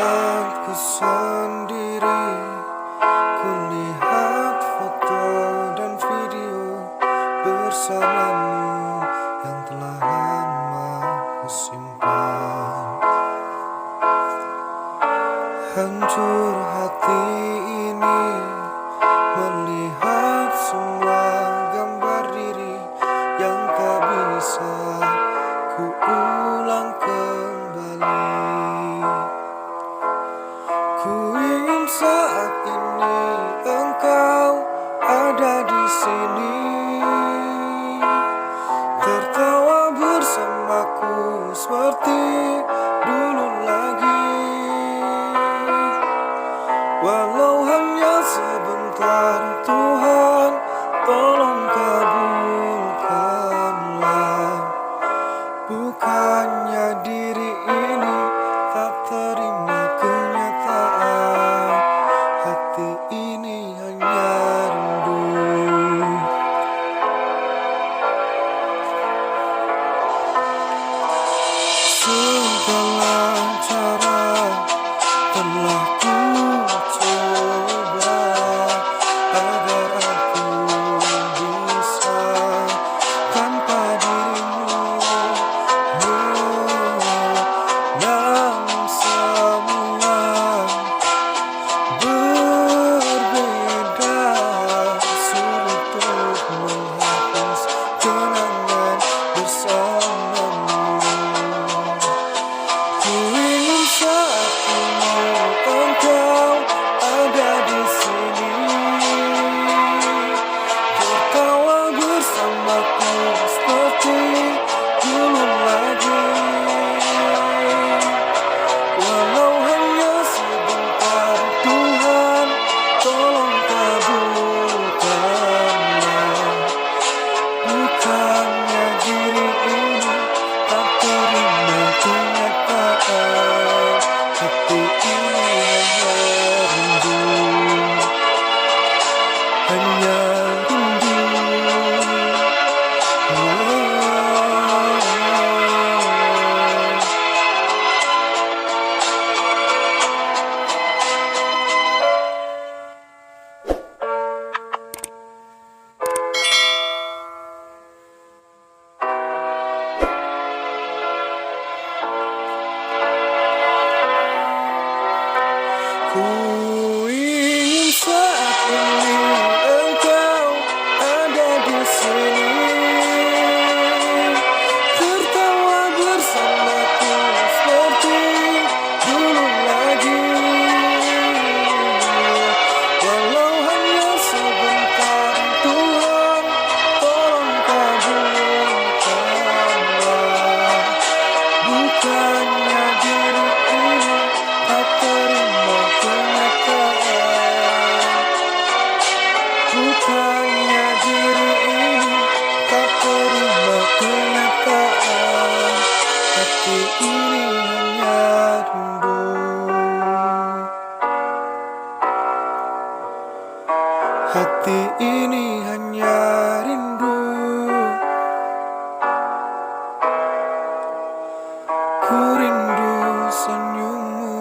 saat ku sendiri, kulihat foto dan video bersamamu yang telah lama ku simpan. Hancur hati ini melihat semua gambar diri yang tak bisa ku ulang kembali. Ku ingin saat ini engkau ada di sini, tertawa bersamaku seperti dulu lagi. Walau hanya sebentar, Tuhan, tolong kabulkanlah. Bukannya diri ini tak terima kenyataan, hati ini hanya rindu. Segala cara telah ku coba agar aku bisa tanpa dirimu. Namun semua berbeda, sulit untuk menghapus kenangan bersamamu. Ku ingin saat ini engkau ada di sini, tertawa bersamaku seperti dulu lagi. Walau hanya sebentar, Tuhan, tolong kabulkanlah. Bukannya diri ini tak terima kenyataan, hati ini hanya rindu, hanya rindu. Ku ingin saat ini engkau ada di sini, tertawa bersamaku seperti dulu lagi. Walau hanya sebentar, Tuhan, tolong kabulkanlah. Bukannya diri ini tak terima kenyataan, bukannya diri ini tak terima kenyataan, hati ini hanya rindu, hati ini hanya rindu. Ku rindu senyummu.